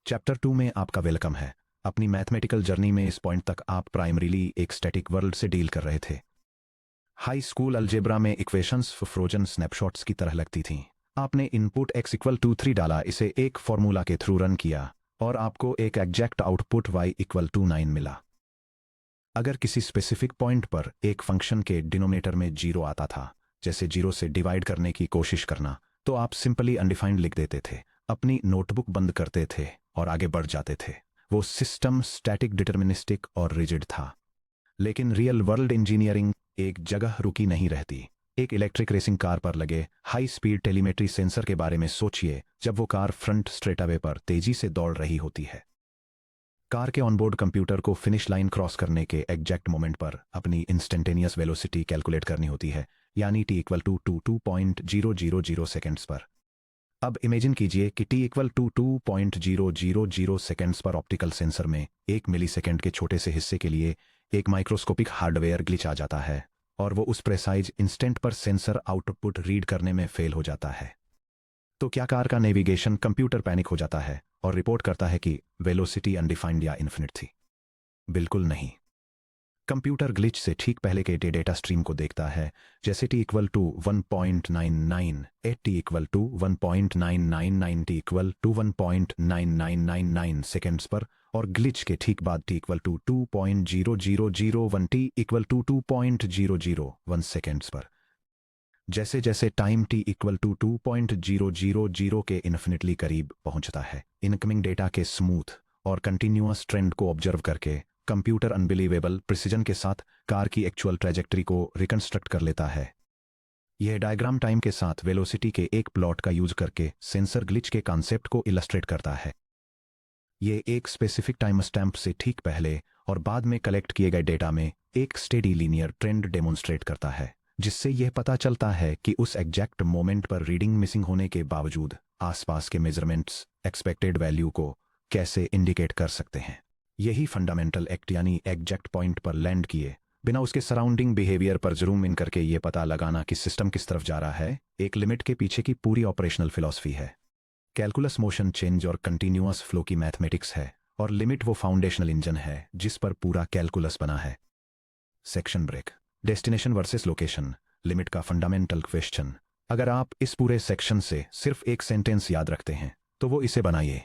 Chapter 2 में आपका welcome है। अपनी मैथमेटिकल जर्नी में इस पॉइंट तक आप प्राइमरीली एक स्टैटिक वर्ल्ड से डील कर रहे थे। हाई स्कूल अलजेब्रा में इक्वेशंस फ्रोजन स्नैपशॉट्स की तरह लगती थीं। आपने इनपुट x इक्वल टू 3 डाला, इसे एक फॉर्मूला के थ्रू रन किया और आपको एक exact output y equal to 9 मिला। अगर किसी स्पेसिफिक पॉइंट पर एक फंक्शन के डिनोमिनेटर में 0 आता था, जैसे 0 से डिवाइड करने की कोशिश करना, तो आप सिंपली अनडिफाइंड लिख देते थे, अपनी नोटबुक बंद करते थे और आगे बढ़ जाते थे। वो सिस्टम स्टैटिक, डिटर्मिनिस्टिक और रिजिड था। लेकिन रियल वर्ल्ड इंजीनियरिंग एक जगह रुकी नहीं रहती। एक इलेक्ट्रिक रेसिंग कार पर लगे हाई स्पीड टेलीमेट्री सेंसर के बारे में सोचिए, जब वो कार फ्रंट स्ट्रेटअवे पर तेजी से दौड़ रही होती है। कार के ऑनबोर्ड कंप्यूटर को फिनिश लाइन क्रॉस करने के एग्जैक्ट मोमेंट पर अपनी इंस्टेंटेनियस वेलोसिटी कैलकुलेट करनी होती है, यानी t इक्वल टू 2.000 सेकेंड्स पर। अब इमेजिन कीजिए कि t इक्वल टू 2.000 सेकेंड्स पर ऑप्टिकल सेंसर में 1 मिलीसेकेंड के छोटे से हिस्से के लिए एक माइक्रोस्कोपिक हार्डवेयर ग्लिच आ जाता है और वो उस प्रेसाइज इंस्टेंट पर सेंसर आउटपुट रीड करने में फेल हो जाता है। तो क्या कार का नेविगेशन कंप्यूटर पैनिक हो जाता है और रिपोर्ट करता है कि वेलोसिटी अनडिफाइंड या इन्फिनिट थी? बिल्कुल नहीं। कंप्यूटर ग्लिच से ठीक पहले के डेटा स्ट्रीम को देखता है, जैसे t equal to 1.99, t equal to 1.999, t equal to 1.9999 seconds पर, और ग्लिच के ठीक बाद t equal to 2.0001, t equal to 2.001 seconds पर। जैसे जैसे टाइम t इक्वल टू 2.000 के इन्फिनिटली करीब पहुंचता है, इनकमिंग डेटा के स्मूथ और कंटिन्यूअस ट्रेंड को ऑब्जर्व करके कंप्यूटर अनबिलीवेबल प्रिसीजन के साथ कार की एक्चुअल ट्रैजेक्टरी को रिकंस्ट्रक्ट कर लेता है। यह डायग्राम टाइम के साथ वेलोसिटी के एक प्लॉट का यूज करके सेंसर ग्लिच के कॉन्सेप्ट को इलस्ट्रेट करता है। यह एक स्पेसिफिक टाइम स्टैम्प से ठीक पहले और बाद में कलेक्ट किए गए डेटा में एक स्टेडी लीनियर ट्रेंड डेमोन्स्ट्रेट करता है, जिससे यह पता चलता है कि उस एग्जैक्ट मोमेंट पर रीडिंग मिसिंग होने के बावजूद आसपास के मेजरमेंट्स एक्सपेक्टेड वैल्यू को कैसे इंडिकेट कर सकते हैं। यही फंडामेंटल एक्ट, यानी एग्जैक्ट पॉइंट पर लैंड किए बिना उसके सराउंडिंग बिहेवियर पर जूम इन करके ये पता लगाना कि सिस्टम किस तरफ जा रहा है, एक लिमिट के पीछे की पूरी ऑपरेशनल फिलॉसफी है। कैलकुलस मोशन चेंज और कंटिन्यूअस फ्लो की मैथमेटिक्स है, और लिमिट वो फाउंडेशनल इंजन है जिस पर पूरा कैलकुलस बना है। Section break. Destination versus location, limit का फंडामेंटल क्वेश्चन। अगर आप इस पूरे सेक्शन से सिर्फ एक सेंटेंस याद रखते हैं तो वो इसे बनाइए।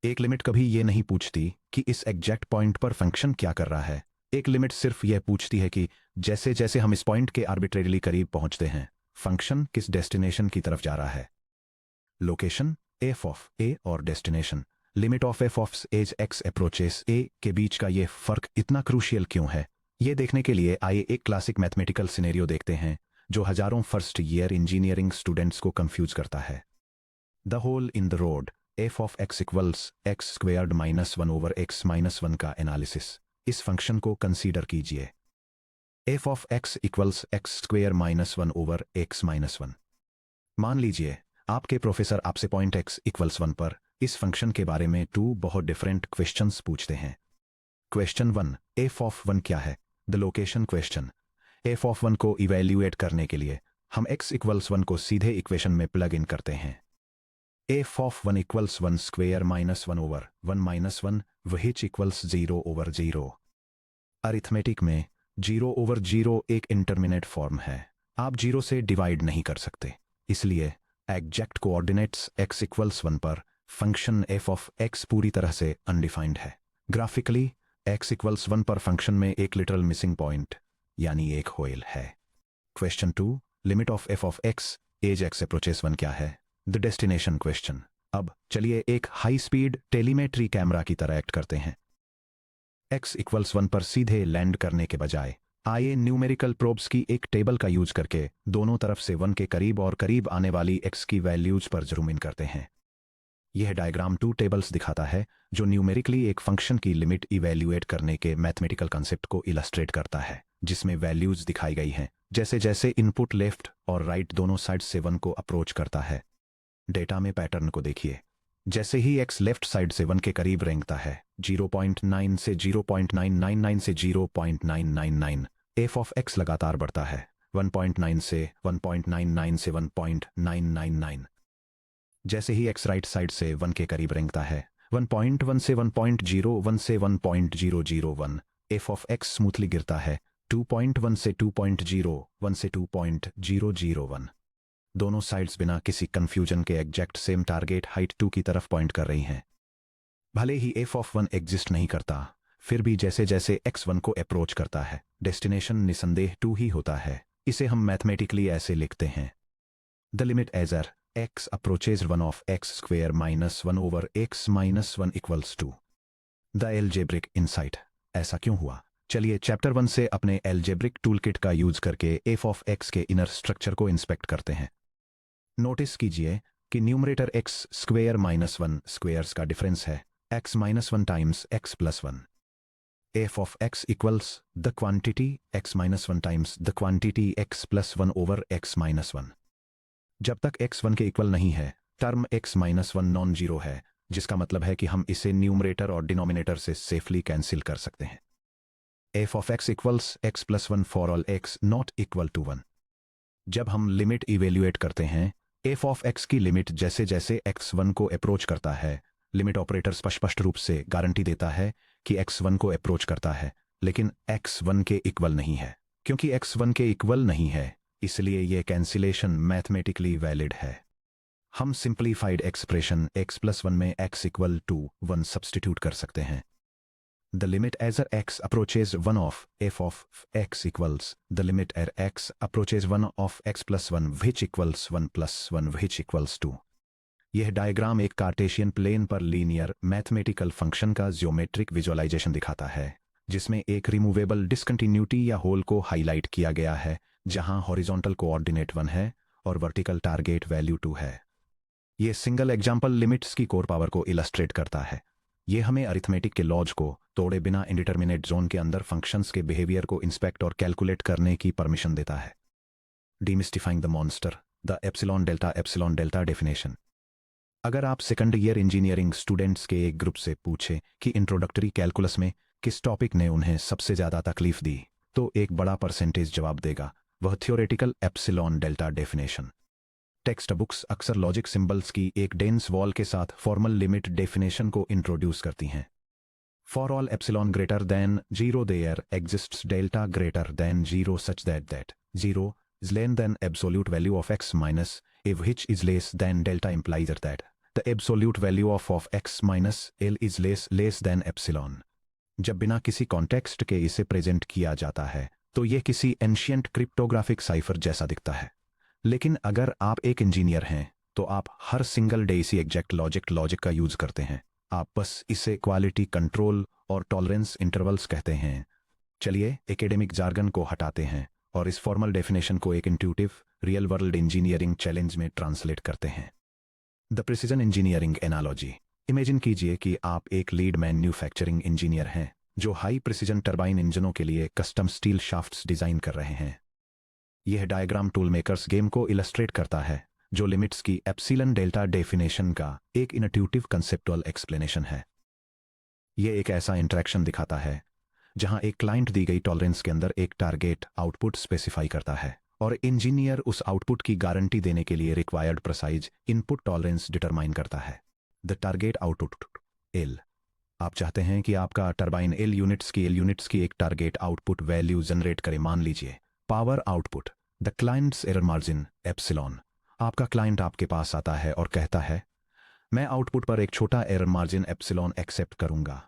एक लिमिट कभी ये नहीं पूछती कि इस एग्जैक्ट पॉइंट पर फंक्शन क्या कर रहा है। एक लिमिट सिर्फ यह पूछती है कि जैसे जैसे हम इस पॉइंट के आर्बिट्रेरीली करीब पहुंचते हैं, फंक्शन किस डेस्टिनेशन की तरफ जा रहा है। लोकेशन, एफ ऑफ ए और destination, limit of F of as x approaches A के बीच का ये फर्क इतना क्रूशियल क्यों है, ये देखने के लिए आइए एक क्लासिक मैथमेटिकल सिनेरियो देखते हैं जो हजारों फर्स्ट ईयर इंजीनियरिंग स्टूडेंट्स को कंफ्यूज करता है। The hole in the road, f of x equals x squared minus 1 over x minus 1 का एनालिसिस। इस फंक्शन को कंसीडर कीजिए। F of x equals x square minus 1 over x minus 1। मान लीजिए आपके प्रोफेसर आपसे पॉइंट एक्स इक्वल्स 1 पर इस फंक्शन के बारे में 2 बहुत डिफरेंट क्वेश्चंस पूछते हैं। क्वेश्चन 1, एफ ऑफ 1 क्या है? The location question. F of 1 को इवेल्युएट करने के लिए हम एक्स इक्वल्स 1 को सीधे इक्वेशन में प्लग इन करते हैं। F of 1 equals 1 square minus 1 over 1 minus 1, which equals 0 over 0। Arithmetic में 0 ओवर 0 एक इंटरमिनेट फॉर्म है। आप 0 से डिवाइड नहीं कर सकते, इसलिए एग्जैक्ट कोऑर्डिनेट्स x इक्वल्स 1 पर फंक्शन एफ ऑफ x पूरी तरह से अनडिफाइंड है। ग्राफिकली x इक्वल्स 1 पर फंक्शन में एक लिटरल मिसिंग पॉइंट, यानी एक होल है। Question 2, limit of F of x as x approaches 1 क्या है? The destination question. अब चलिए एक हाई स्पीड टेलीमेट्री कैमरा की तरह एक्ट करते हैं। x इक्वल्स 1 पर सीधे लैंड करने के बजाय आइए न्यूमेरिकल प्रोब्स की एक टेबल का यूज करके दोनों तरफ से 1 के करीब और करीब आने वाली x की वैल्यूज पर जूम इन करते हैं। यह डायग्राम 2 टेबल्स दिखाता है जो न्यूमेरिकली एक फंक्शन की लिमिट इवेल्युएट करने के मैथमेटिकल कॉन्सेप्ट को इलस्ट्रेट करता है, जिसमें वैल्यूज दिखाई गई हैं जैसे जैसे इनपुट लेफ्ट और राइट दोनों साइड से 1 को अप्रोच करता है। डेटा में पैटर्न को देखिए। जैसे ही x लेफ्ट साइड से 1 के करीब रेंगता है, 0.9 से 0.999 से 0.999, एफ ऑफ x लगातार बढ़ता है 1.9 से 1.99 से 1.999। जैसे ही x राइट साइड से 1 के करीब रेंगता है, 1.1 से 1.01 से 1.001 f ऑफ x स्मूथली गिरता है 2.1 से 2.01 से 2.001। दोनों साइड्स बिना किसी कंफ्यूजन के एग्जैक्ट सेम टारगेट हाइट 2 की तरफ पॉइंट कर रही हैं। भले ही f ऑफ 1 एग्जिस्ट नहीं करता, फिर भी जैसे जैसे x1 को अप्रोच करता है डेस्टिनेशन निसंदेह 2 ही होता है। इसे हम मैथमेटिकली ऐसे लिखते हैं, the limit as x approaches 1 of x square minus 1 over x minus 1 equals to the algebraic insight। ऐसा क्यों हुआ? चलिए चैप्टर 1 से अपने एल्जेब्रिक टूलकिट का यूज करके f ऑफ x के इनर स्ट्रक्चर को इंस्पेक्ट करते हैं। नोटिस कीजिए कि numerator x square minus 1 squares का डिफरेंस है x minus 1 times x plus 1। f of x equals the quantity x minus 1 times the quantity x plus 1 over x minus 1। जब तक x 1 के इक्वल नहीं है, term x minus 1 non zero है, जिसका मतलब है कि हम इसे न्यूमरेटर और डिनोमिनेटर से सेफली कैंसिल कर सकते हैं। f of x equals x plus 1 for all x not equal to 1। जब हम लिमिट इवेल्युएट करते हैं, f ऑफ x की लिमिट जैसे जैसे x 1 को अप्रोच करता है, लिमिट ऑपरेटर स्पष्ट रूप से गारंटी देता है कि x 1 को अप्रोच करता है, लेकिन x 1 के इक्वल नहीं है। क्योंकि x 1 के इक्वल नहीं है, इसलिए यह कैंसिलेशन मैथमेटिकली वैलिड है। हम सिंप्लीफाइड एक्सप्रेशन x प्लस 1 में x इक्वल टू 1 सब्स्टिट्यूट कर सकते हैं। The limit as x approaches 1 of f of x equals the limit as x approaches 1 of x plus 1 which equals 1 plus 1 which equals 2। यह diagram एक Cartesian plane पर linear mathematical function का geometric visualisation दिखाता है, जिसमें एक removable discontinuity या hole को हाईलाइट किया गया है, जहां हॉरिजॉन्टल कोऑर्डिनेट 1 है और वर्टिकल टारगेट वैल्यू 2 है। यह सिंगल एग्जाम्पल लिमिट्स की कोर पावर को इलस्ट्रेट करता है। यह हमें अरिथमेटिक के लॉज को तोड़े बिना इंडिटरमिनेट जोन के अंदर फंक्शंस के बिहेवियर को इंस्पेक्ट और कैलकुलेट करने की परमिशन देता है। Demystifying the monster, the epsilon delta definition. अगर आप सेकंड ईयर इंजीनियरिंग स्टूडेंट्स के एक ग्रुप से पूछे कि इंट्रोडक्टरी कैलकुलस में किस टॉपिक ने उन्हें सबसे ज्यादा तकलीफ दी, तो एक बड़ा परसेंटेज जवाब देगा, वह theoretical epsilon delta definition. Text books अक्सर लॉजिक सिंबल्स की एक डेंस वॉल के साथ फॉर्मल लिमिट डेफिनेशन को इंट्रोड्यूस करती हैं। For all epsilon greater than 0 there exists delta greater than 0 such that 0 is less than absolute value of x minus a which is less than delta implies that the absolute value of x minus l is less than epsilon। जब बिना किसी context के इसे present किया जाता है, तो यह किसी एंशियंट क्रिप्टोग्राफिक साइफर जैसा दिखता है। लेकिन अगर आप एक इंजीनियर हैं, तो आप हर सिंगल डे इसी एग्जैक्ट लॉजिक का यूज करते हैं। आप बस इसे क्वालिटी कंट्रोल और टॉलरेंस इंटरवल्स कहते हैं। चलिए एकेडमिक जार्गन को हटाते हैं और इस फॉर्मल डेफिनेशन को एक intuitive real world engineering challenge में ट्रांसलेट करते हैं। The precision engineering analogy. Imagine कीजिए कि आप एक लीड मैन्युफैक्चरिंग इंजीनियर हैं जो हाई प्रिसिजन टरबाइन इंजनों के लिए कस्टम स्टील शाफ्ट्स डिजाइन कर रहे हैं। यह डायग्राम टूल मेकर्स गेम को इलस्ट्रेट करता है, जो लिमिट्स की एप्सिलॉन डेल्टा डेफिनेशन का एक इंट्यूटिव कंसेप्चुअल एक्सप्लेनेशन है। यह एक ऐसा इंटरेक्शन दिखाता है जहां एक क्लाइंट दी गई टॉलरेंस के अंदर एक टारगेट आउटपुट स्पेसिफाई करता है और इंजीनियर उस आउटपुट की गारंटी देने के लिए required precise input tolerance determine करता है। The target output L. आप चाहते हैं कि आपका टरबाइन एल यूनिट्स की एक टारगेट आउटपुट वैल्यू जनरेट करे। मान लीजिए power output the clients error margin epsilon. आपका क्लाइंट आपके पास आता है और कहता है, मैं आउटपुट पर एक छोटा एरर मार्जिन एप्सिलॉन एक्सेप्ट करूंगा।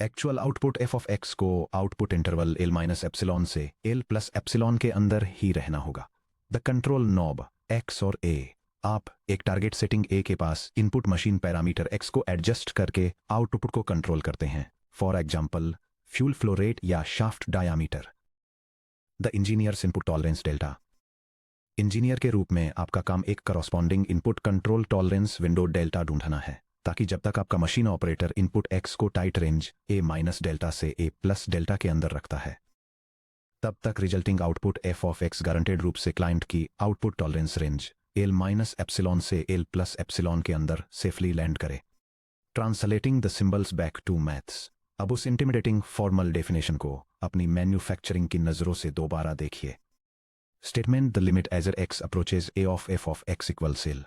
Actual output F of X को output interval L minus epsilon से एल प्लस एप्सिलॉन के अंदर ही रहना होगा। द कंट्रोल नॉब एक्स और ए। आप एक टारगेट सेटिंग ए के पास इनपुट मशीन पैरामीटर एक्स को एडजस्ट करके आउटपुट को कंट्रोल करते हैं। For example fuel flow rate या shaft diameter. The engineers input tolerance delta. Engineer के रूप में आपका काम एक corresponding input control tolerance window delta ढूंढना है, ताकि जब तक आपका मशीन ऑपरेटर इनपुट एक्स को tight range A minus delta से ए प्लस डेल्टा के अंदर रखता है, तब तक resulting output F of x guaranteed रूप से क्लाइंट की output tolerance range L minus epsilon से एल प्लस एप्सिलॉन के अंदर सेफली लैंड करे। Translating the symbols back to maths. अब उस इंटिमिडेटिंग फॉर्मल डेफिनेशन को अपनी मैन्युफैक्चरिंग की नजरों से दोबारा देखिए। Statement the limit as x approaches a of F of x equals L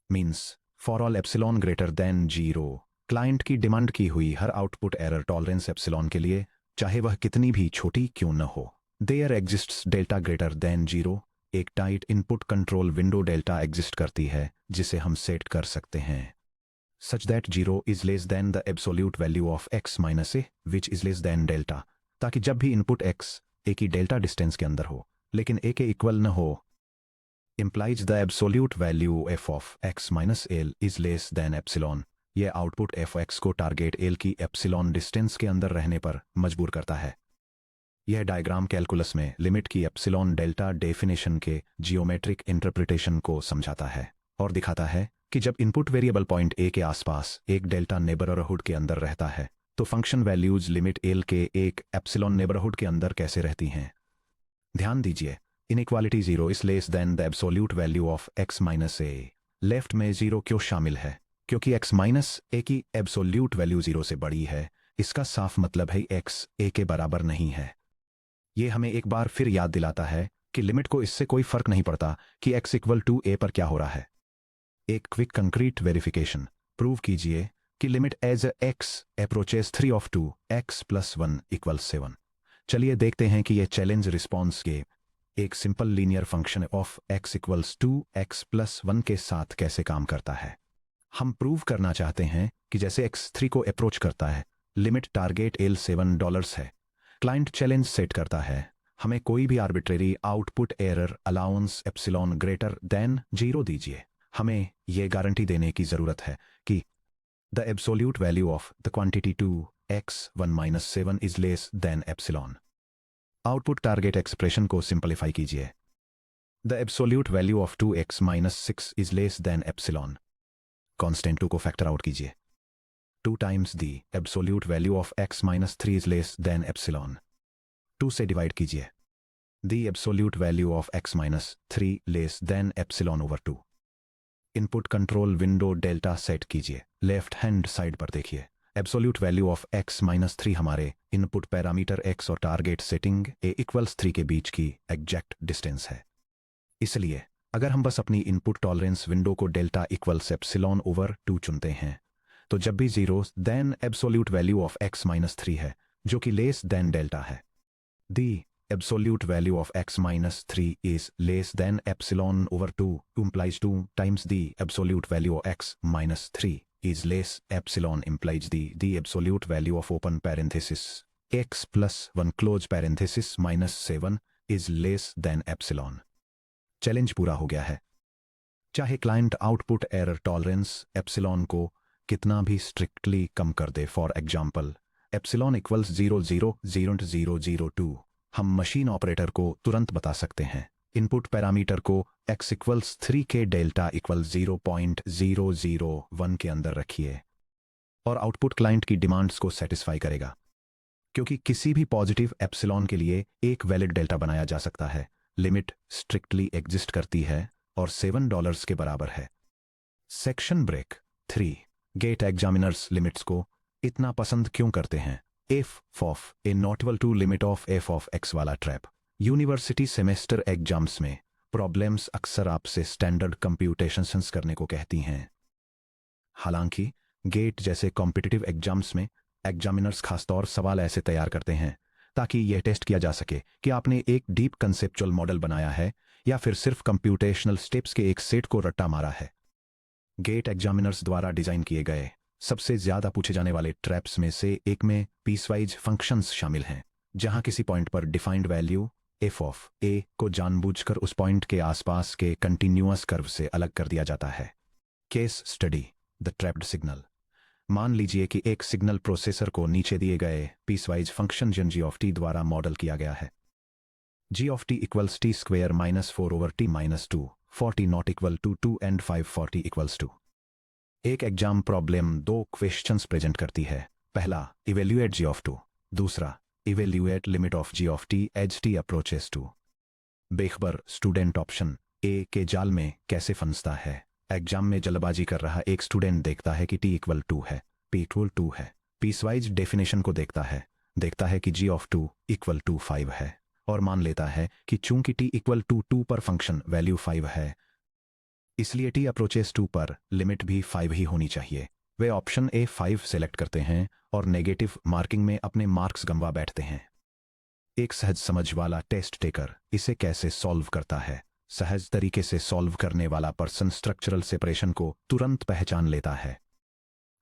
means for all epsilon greater than 0 client की डिमांड की हुई हर आउटपुट एरर टॉलरेंस एप्सिलॉन के लिए, चाहे वह कितनी भी छोटी क्यों न हो, there exists delta greater than zero. एक tight input control window delta exist करती है जिसे हम सेट कर सकते हैं such that zero is less than the absolute value of x minus a which is less than delta, ताकि जब भी इनपुट एक्स ए की डेल्टा डिस्टेंस के अंदर हो लेकिन ए के इक्वल न हो, implies the absolute value f of x minus l is less than epsilon। यह आउटपुट एफ एक्स को टारगेट एल की एप्सिलॉन डिस्टेंस के अंदर रहने पर मजबूर करता है। यह डायग्राम कैलकुलस में लिमिट की एप्सिलॉन डेल्टा डेफिनेशन के जियोमेट्रिक इंटरप्रिटेशन को समझाता है और दिखाता है कि जब इनपुट वेरिएबल पॉइंट ए के आसपास एक डेल्टा नेबरहुड के अंदर रहता है तो फंक्शन वैल्यूज लिमिट एल के एक एप्सिलॉन नेबरहुड के अंदर कैसे रहती हैं। ध्यान दीजिए, inequality zero is less than the absolute value of x minus A. Left में जीरो क्यों शामिल है? क्योंकि एक्स माइनस ए की एब्सोल्यूट वैल्यू जीरो से बड़ी है। इसका साफ मतलब है एक्स ए के बराबर नहीं है। यह हमें एक बार फिर याद दिलाता है कि लिमिट को इससे कोई फर्क नहीं पड़ता कि एक्स इक्वल टू ए पर क्या हो रहा है। एक क्विक कंक्रीट वेरिफिकेशन, प्रूव कीजिए कि limit as x approaches 3 of 2 x + 1 = 7। चलिए देखते हैं कि यह चैलेंज रिस्पॉन्स के एक simple linear function of x = 2 x + 1 के साथ कैसे काम करता है। हम प्रूव करना चाहते हैं कि जैसे x 3 को अप्रोच करता है, लिमिट टारगेट एल $7 है। क्लाइंट चैलेंज सेट करता है, हमें कोई भी arbitrary output error allowance epsilon greater than 0 दीजिए। हमें यह गारंटी देने की जरूरत है कि the absolute value of the quantity 2 x 1 - 7 is less then epsilon. Output target expression को सिंपलीफाई कीजिए। The absolute value of 2x - 6 is less then epsilon. Constant 2 को फैक्टर आउट कीजिए। 2 times the absolute value of x - 3 is less then epsilon. 2 से divide कीजिए। The absolute value of x - 3 less than epsilon over 2। Input control window delta set कीजिए। Left hand side पर देखिए, absolute value of x - 3 हमारे input parameter x और target setting a = 3 के बीच की exact distance है। इसलिए अगर हम बस अपनी इनपुट टॉलरेंस विंडो को डेल्टा = एप्सिलॉन ओवर 2 चुनते हैं तो जब भी 0 than absolute value of x - 3 है जो कि लेस देन डेल्टा है। दी absolute value of x - 3 is less than epsilon over 2 implies 2 times the absolute value of x - 3 is less epsilon implies the absolute value of open parenthesis x + 1 close parenthesis -7 is less than epsilon। Challenge पूरा हो गया है। चाहे client output error tolerance epsilon को कितना भी strictly कम कर दे, for example epsilon = 0.00002, हम मशीन ऑपरेटर को तुरंत बता सकते हैं इनपुट पैरामीटर को x = 3 के डेल्टा = 0.001 के अंदर रखिए और आउटपुट क्लाइंट की डिमांड्स को सेटिस्फाई करेगा। क्योंकि किसी भी पॉजिटिव एप्सिलॉन के लिए एक वैलिड डेल्टा बनाया जा सकता है, लिमिट स्ट्रिक्टली एग्जिस्ट करती है और $7 के बराबर है। Section break 3। Gate examiners limits को इतना पसंद क्यों करते हैं? f of a not equal to limit of f of x वाला ट्रैप। यूनिवर्सिटी सेमेस्टर एग्जाम्स में प्रॉब्लम्स अक्सर आपसे स्टैंडर्ड कंप्यूटेशंस करने को कहती हैं। हालांकि गेट जैसे कॉम्पिटिटिव एग्जाम्स में एग्जामिनर्स खासतौर सवाल ऐसे तैयार करते हैं ताकि यह टेस्ट किया जा सके कि आपने एक डीप कंसेप्चुअल मॉडल बनाया है या फिर सिर्फ कंप्यूटेशनल स्टेप्स के एक सेट को रट्टा मारा है। गेट एग्जामिनर्स द्वारा डिजाइन किए गए सबसे ज्यादा पूछे जाने वाले ट्रैप्स में से एक में पीसवाइज फंक्शंस शामिल हैं, जहां किसी पॉइंट पर defined value f of a को जानबूझकर उस पॉइंट के आसपास के कंटिन्यूअस कर्व से अलग कर दिया जाता है। Case study, the trapped signal. मान लीजिए कि एक सिग्नल प्रोसेसर को नीचे दिए गए पीसवाइज फंक्शन g द्वारा मॉडल किया गया है। g = t² - 4 over t - 2, 40 not equal to 2 and 5 40 = 2। एक एग्जाम प्रॉब्लम 2 क्वेश्चंस प्रेजेंट करती है। पहला, इवेल्युएट g, दूसरा, evaluate limit of g as t approaches 2। बेखबर स्टूडेंट ऑप्शन ए के जाल में कैसे फंसता है? एग्जाम में जल्दबाजी कर रहा एक स्टूडेंट देखता है कि t = 2 है, p = 2 है, पीसवाइज डेफिनेशन को देखता है कि g = 5 है और मान लेता है कि चूंकि t = 2 पर फंक्शन वैल्यू 5 है, इसलिए t अप्रोचेस 2 पर लिमिट भी 5 ही होनी चाहिए। वे ऑप्शन A5 सेलेक्ट करते हैं और नेगेटिव मार्किंग में अपने मार्क्स गंवा बैठते हैं। एक सहज समझ वाला टेस्ट टेकर इसे कैसे सॉल्व करता है? सहज तरीके से सॉल्व करने वाला पर्सन स्ट्रक्चरल सेपरेशन को तुरंत पहचान लेता है।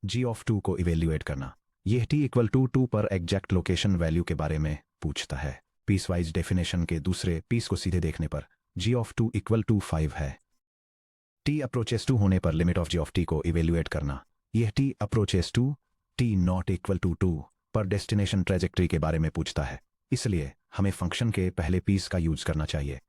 G ऑफ 2 को इवेल्युएट करना। यह T इक्वल टू 2 पर एग्जैक्ट लोकेशन वैल्यू के बारे में पूछता है। पीस वाइज डेफिनेशन के दूसरे पीस को सीधे देखने पर G ऑफ 2 इक्वल टू 5 है। T अप्रोचेस 2 होने पर limit of G of T को इवेल्युएट करना। यह T approaches 2 T not equal to 2 पर डेस्टिनेशन ट्रेजेक्टरी के बारे में पूछता है, इसलिए हमें फंक्शन के पहले पीस का यूज करना चाहिए।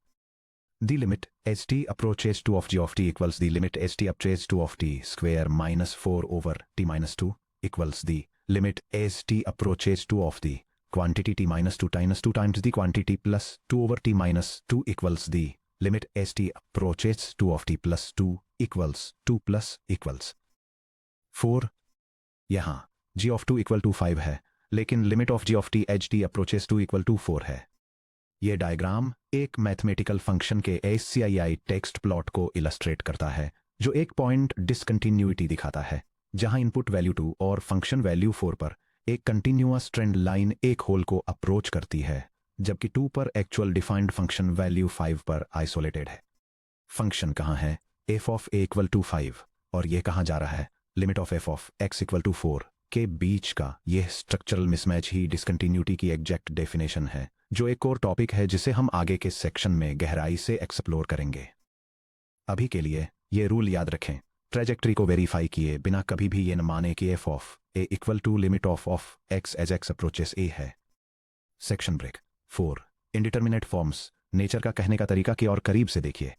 The limit as t approaches 2 of g of t equals the limit as t approaches 2 of t square minus 4 over t minus 2 equals the limit as t approaches 2 of the quantity t minus 2 times the quantity plus 2 over t minus 2 equals the limit as t approaches 2 of t plus 2 equals 2 plus equals 4। यहाँ g of 2 equal to 5 है, लेकिन limit of g of t as t approaches 2 equal to 4 है। यह diagram एक mathematical function के ASCII text plot को illustrate करता है, जो एक पॉइंट डिसकंटिन्यूटी दिखाता है, जहां इनपुट वैल्यू 2 और फंक्शन वैल्यू 4 पर एक कंटिन्यूअस ट्रेंड लाइन एक होल को अप्रोच करती है, जबकि 2 पर एक्चुअल डिफाइंड फंक्शन वैल्यू 5 पर आइसोलेटेड है। फंक्शन कहाँ है? f of a equal to 5 और यह कहाँ जा रहा है? Limit of f of x equal to 4 के बीच का यह स्ट्रक्चरल मिसमैच ही डिसकंटिन्यूटी की एग्जैक्ट डेफिनेशन है, जो एक और टॉपिक है जिसे हम आगे के सेक्शन में गहराई से एक्सप्लोर करेंगे। अभी के लिए ये रूल याद रखें, ट्रेजेक्टरी को वेरीफाई किए बिना कभी भी ये न माने कि f of a equal to limit of x as x approaches a है। Section break 4 indeterminate forms nature का कहने का तरीका की और करीब से देखिए।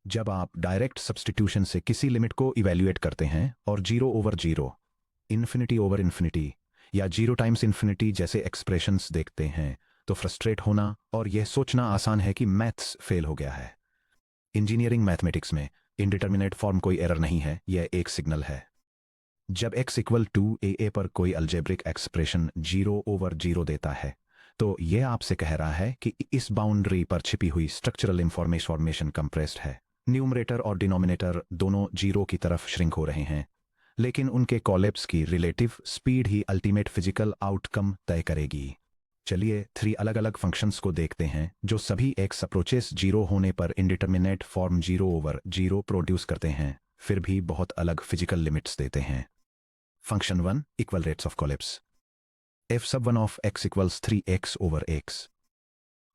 जब आप डायरेक्ट सब्स्टिट्यूशन से किसी लिमिट को इवेल्युएट करते हैं और 0 ओवर 0, इन्फिनिटी ओवर इन्फिनिटी या 0 टाइम्स इन्फिनिटी जैसे एक्सप्रेशंस देखते हैं, तो फ्रस्ट्रेट होना और यह सोचना आसान है कि मैथ्स फेल हो गया है। इंजीनियरिंग मैथमेटिक्स में इंडिटरमिनेट फॉर्म कोई एरर नहीं है, यह एक सिग्नल है। जब x इक्वल टू a पर कोई अलजेब्रिक एक्सप्रेशन 0 ओवर 0 देता है, तो यह आपसे कह रहा है कि इस बाउंड्री पर छिपी हुई स्ट्रक्चरल इंफॉर्मेशन कंप्रेस्ड है। न्यूमरेटर और डिनोमिनेटर दोनों 0 की तरफ श्रिंक हो रहे हैं, लेकिन उनके कोलैप्स की रिलेटिव स्पीड ही अल्टीमेट फिजिकल आउटकम तय करेगी। चलिए 3 अलग अलग फंक्शंस को देखते हैं जो सभी x अप्रोचेस 0 होने पर इंडिटरमिनेट फॉर्म 0 ओवर 0 प्रोड्यूस करते हैं, फिर भी बहुत अलग फिजिकल लिमिट्स देते हैं। Function 1 equal rates of collapse. f सब 1 of x equals 3x over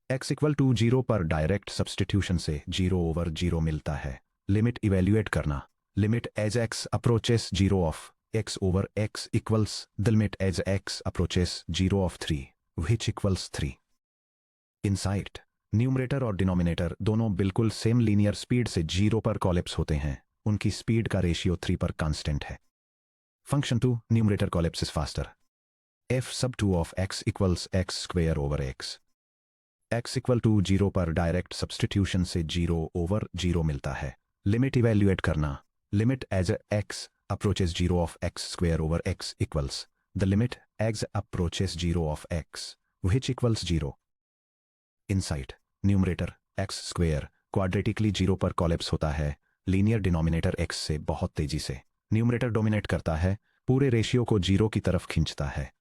x equal to 0 पर डायरेक्ट सब्स्टिट्यूशन से 0 ओवर 0 मिलता है। लिमिट इवेल्युएट करना। Limit as x approaches 0 of x over x equals the limit as x approaches 0 of 3 which equals 3। Insight numerator और denominator दोनों बिल्कुल same linear speed से 0 पर कोलैप्स होते हैं, उनकी स्पीड का रेशियो 3 पर कांस्टेंट है। Function 2 numerator collapse is faster. f सब 2 of x equals x square over x equal to 0 पर डायरेक्ट सब्स्टिट्यूशन से 0 ओवर 0 मिलता है। लिमिट इवेल्युएट करना। Limit as x approaches 0 of x square over x equals the limit x approaches 0 of x which equals 0। Insight numerator x square quadratically 0 पर collapse होता है। Linear denominator x से बहुत तेजी से। न्यूमरेटर डोमिनेट करता है, पूरे रेशियो को 0 की तरफ खींचता है।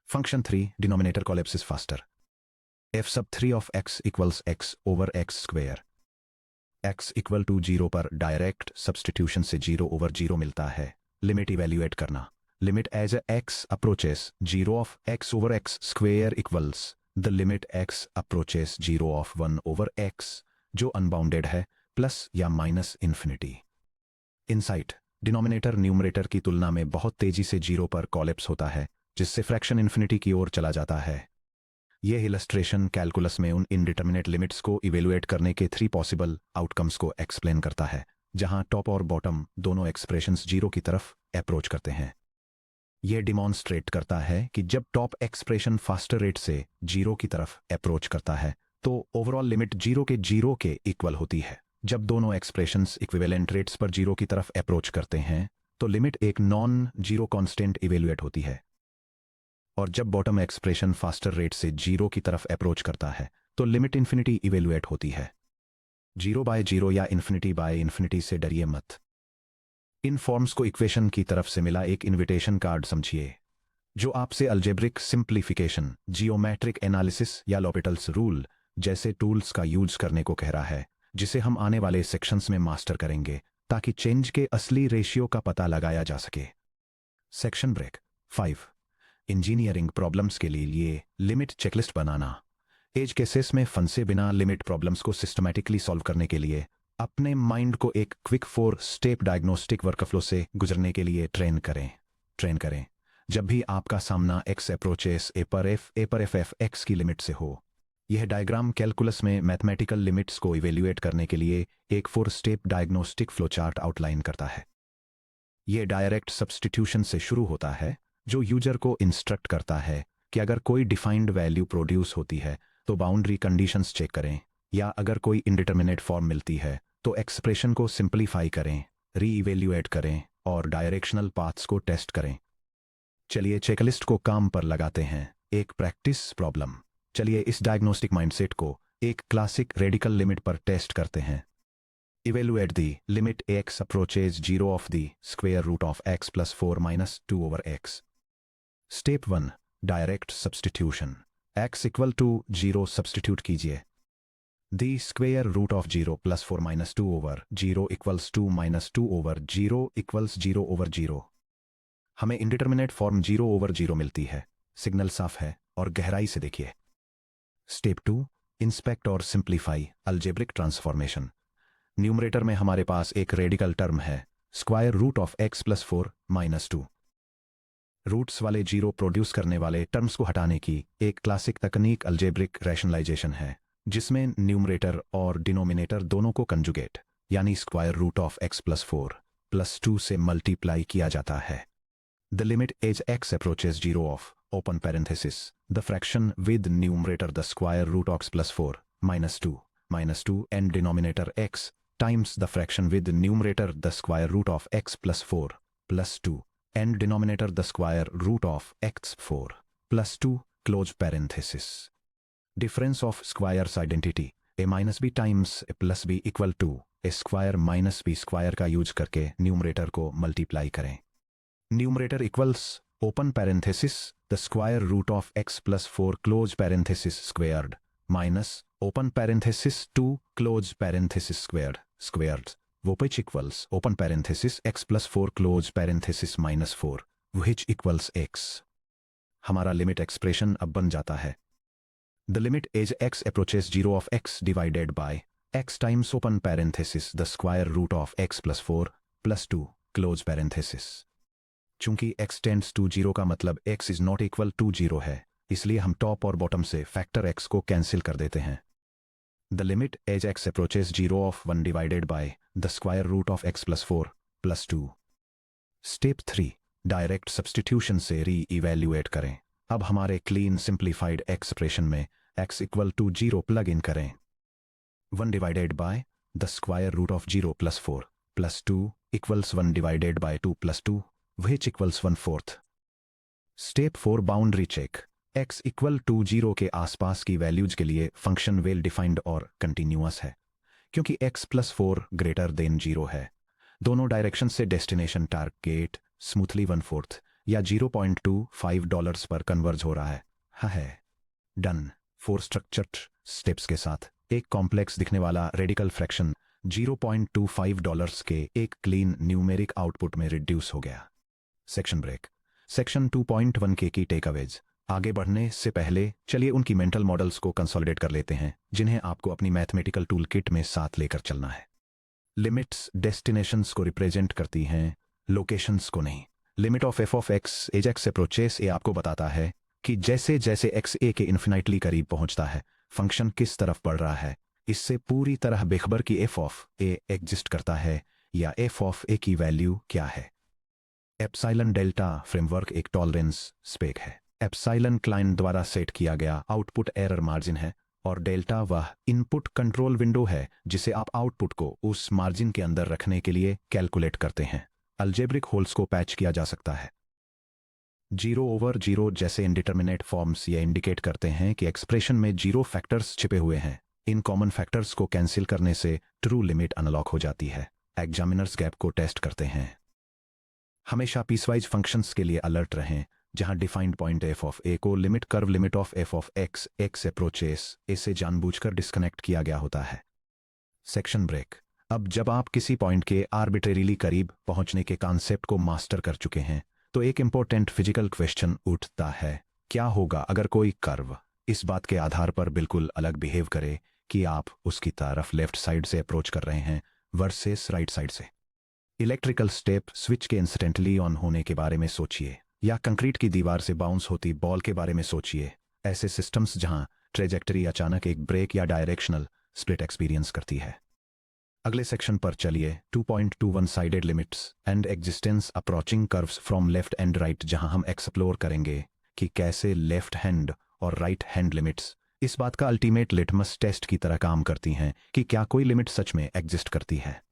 Function 3 denominator collapse is faster. f सब 3 of x equals x over x square x equal to 0 पर डायरेक्ट सब्स्टिट्यूशन से 0 ओवर 0 मिलता है। लिमिट इवेल्युएट करना। Limit as x approaches 0 of x over x square equals the limit x approaches 0 of 1 over x, जो unbounded है, plus या minus infinity. Insight denominator numerator की तुलना में बहुत तेजी से 0 पर कोलैप्स होता है, जिससे फ्रैक्शन इन्फिनिटी की ओर चला जाता है। यह इलस्ट्रेशन कैलकुलस में उन इनडिटरमिनेट लिमिट्स को इवेल्युएट करने के 3 पॉसिबल आउटकम्स को एक्सप्लेन करता है, जहां टॉप और बॉटम दोनों एक्सप्रेशंस 0 की तरफ अप्रोच करते हैं। यह डिमॉन्स्ट्रेट करता है कि जब टॉप एक्सप्रेशन फास्टर रेट से 0 की तरफ अप्रोच करता है, तो ओवरऑल लिमिट 0 के इक्वल होती है। जब दोनों एक्सप्रेशंस इक्विवेलेंट रेट्स पर 0 की तरफ अप्रोच करते हैं, तो लिमिट एक नॉन जीरो कांस्टेंट इवेल्युएट होती है। और जब बॉटम एक्सप्रेशन फास्टर रेट से 0 की तरफ अप्रोच करता है, तो लिमिट इन्फिनिटी इवेल्युएट होती है। 0 बाय 0 या इन्फिनिटी बाय इन्फिनिटी से डरिए मत। इन फॉर्म्स को इक्वेशन की तरफ से मिला एक इनविटेशन कार्ड समझिए, जो आपसे अलजेब्रिक सिंप्लीफिकेशन, जियोमेट्रिक एनालिसिस या लॉपिटल्स रूल जैसे टूल्स का यूज करने को कह रहा है, जिसे हम आने वाले सेक्शंस में मास्टर करेंगे ताकि चेंज के असली रेशियो का पता लगाया जा सके। Section break 5। इंजीनियरिंग प्रॉब्लम्स के लिए लिमिट चेकलिस्ट बनाना। एज केसेस में फंसे बिना लिमिट प्रॉब्लम्स को सिस्टमैटिकली सॉल्व करने के लिए अपने माइंड को एक क्विक 4 स्टेप डायग्नोस्टिक वर्कफ्लो से गुजरने के लिए ट्रेन करें। जब भी आपका सामना x अप्रोचेस a पर f x की लिमिट से हो, यह डायग्राम कैलकुलस में मैथमेटिकल लिमिट्स को इवेल्युएट करने के लिए एक 4 स्टेप डायग्नोस्टिक फ्लोचार्ट आउटलाइन करता है। यह डायरेक्ट सब्स्टिट्यूशन से शुरू होता है, जो यूजर को इंस्ट्रक्ट करता है कि अगर कोई डिफाइंड वैल्यू प्रोड्यूस होती है तो बाउंड्री कंडीशंस चेक करें, या अगर कोई इंडिटरमिनेट फॉर्म मिलती है तो एक्सप्रेशन को सिंप्लीफाई करें, री-इवेल्युएट करें और डायरेक्शनल पाथ्स को टेस्ट करें। चलिए चेकलिस्ट को काम पर लगाते हैं। एक प्रैक्टिस प्रॉब्लम। चलिए इस डायग्नोस्टिक माइंडसेट को एक क्लासिक रेडिकल लिमिट पर टेस्ट करते हैं। Evaluate the limit x approaches 0 of the square root of x plus 4 minus 2 over x। Step 1 direct substitution. x equal to 0 substitute कीजिए। The square root of 0 plus 4 minus 2 over 0 equals 2 minus 2 over 0 equals 0 over 0। हमें indeterminate form 0 over 0 मिलती है। Signal साफ है और गहराई से देखिए। स्टेप 2 इंस्पेक्ट और सिंप्लीफाई अलजेब्रिक ट्रांसफॉर्मेशन। न्यूमरेटर में हमारे पास एक रेडिकल टर्म है, square root of x plus 4 minus 2। Roots वाले 0 प्रोड्यूस करने वाले टर्म्स को हटाने की एक क्लासिक तकनीक अलजेब्रिक रैशनलाइजेशन है, जिसमें न्यूमरेटर और डिनोमिनेटर दोनों को कंजुगेट यानी square root of x plus 4 plus 2 से मल्टीप्लाई किया जाता है। The limit as x approaches 0 of, open parenthesis, the fraction with numerator the square root of x plus 4, minus 2, and denominator x, times the fraction with numerator the square root of x plus 4, plus 2, and denominator the square root of x 4, plus 2, close parenthesis. Difference of squares identity, a minus b times a plus b equal to a square minus b square का use करके numerator को multiply करें। Numerator equals open parenthesis the square root of x plus 4 close parenthesis squared minus open parenthesis 2 close parenthesis squared which equals open parenthesis x plus 4 close parenthesis minus 4 which equals x। हमारा limit expression अब बन जाता है। The limit as x approaches 0 of x divided by x times open parenthesis the square root of x plus 4 plus 2 close parenthesis. चूंकि x tends to 0 का मतलब x is not equal to 0 है, इसलिए हम टॉप और bottom से factor x को cancel कर देते हैं। The limit as x approaches 0 of 1 divided by the square root of x plus 4 plus 2। Step 3 direct substitution से री-इवेल्युएट करें। अब हमारे क्लीन सिंप्लीफाइड एक्सप्रेशन में x equal to 0 plug in करें। 1 divided by the square root of 0 plus 4 plus 2 equals 1 divided by 2 plus 2 which equals 1/4। Step 4 boundary check. x equal to 0 के आसपास की values के लिए फंक्शन वेल डिफाइंड और continuous है, क्योंकि x प्लस 4 ग्रेटर देन 0 है। दोनों डायरेक्शन से डेस्टिनेशन टारगेट स्मूथली 1/4 या $0.25 पर कन्वर्ज हो रहा है। हाँ है डन। 4 स्ट्रक्चर्ड स्टेप्स के साथ एक कॉम्प्लेक्स दिखने वाला रेडिकल फ्रैक्शन $0.25 के एक क्लीन न्यूमेरिक आउटपुट में रिड्यूस हो गया। Section break. सेक्शन 2.1 के की टेकअवेज। आगे बढ़ने से पहले चलिए उनकी मेंटल मॉडल्स को कंसोलिडेट कर लेते हैं, जिन्हें आपको अपनी मैथमेटिकल टूल किट में साथ लेकर चलना है। लिमिट्स डेस्टिनेशंस को रिप्रेजेंट करती हैं, लोकेशंस को नहीं। Limit of f of x as x approaches a आपको बताता है कि जैसे जैसे x a के इन्फिनाइटली करीब पहुंचता है, फंक्शन किस तरफ बढ़ रहा है। इससे पूरी तरह बेखबर कि f ऑफ a एग्जिस्ट करता है या f ऑफ a की वैल्यू क्या है। एप्सिलॉन डेल्टा फ्रेमवर्क एक टॉलरेंस स्पेक है। एप्सिलॉन क्लाइंट द्वारा सेट किया गया आउटपुट एरर मार्जिन है और डेल्टा वह इनपुट कंट्रोल विंडो है जिसे आप आउटपुट को उस मार्जिन के अंदर रखने के लिए कैलकुलेट करते हैं। अलजेब्रिक होल्स को पैच किया जा सकता है। 0/0 जैसे इंडिटरमिनेट फॉर्म्स ये इंडिकेट करते हैं कि एक्सप्रेशन में 0 फैक्टर्स छिपे हुए हैं। इन कॉमन फैक्टर्स को कैंसिल करने से ट्रू लिमिट अनलॉक हो जाती है। एग्जामिनर्स गैप को टेस्ट करते हैं। हमेशा पीसवाइज फंक्शंस के लिए अलर्ट रहें, जहां defined point f of a को limit curve limit of F of x x approaches a से जानबूझकर डिस्कनेक्ट किया गया होता है। Section break. अब जब आप किसी पॉइंट के आर्बिट्रेरीली करीब पहुंचने के कॉन्सेप्ट को मास्टर कर चुके हैं, तो एक इंपॉर्टेंट फिजिकल क्वेश्चन उठता है, क्या होगा अगर कोई कर्व इस बात के आधार पर बिल्कुल अलग बिहेव करे कि आप उसकी तरफ लेफ्ट साइड से अप्रोच कर रहे हैं वर्सेस राइट साइड से। इलेक्ट्रिकल स्टेप स्विच के इंस्टेंटली ऑन होने के बारे में सोचिए, या कंक्रीट की दीवार से बाउंस होती बॉल के बारे में सोचिए। ऐसे सिस्टम्स जहां ट्रेजेक्टरी अचानक एक ब्रेक या डायरेक्शनल स्प्लिट एक्सपीरियंस करती है। अगले सेक्शन पर चलिए, 2.2 one sided limits and existence approaching curves from left and right, जहां हम एक्सप्लोर करेंगे कि कैसे लेफ्ट हैंड और राइट हैंड लिमिट्स इस बात का अल्टीमेट लिटमस टेस्ट की तरह काम करती हैं कि क्या कोई लिमिट सच में एग्जिस्ट करती है।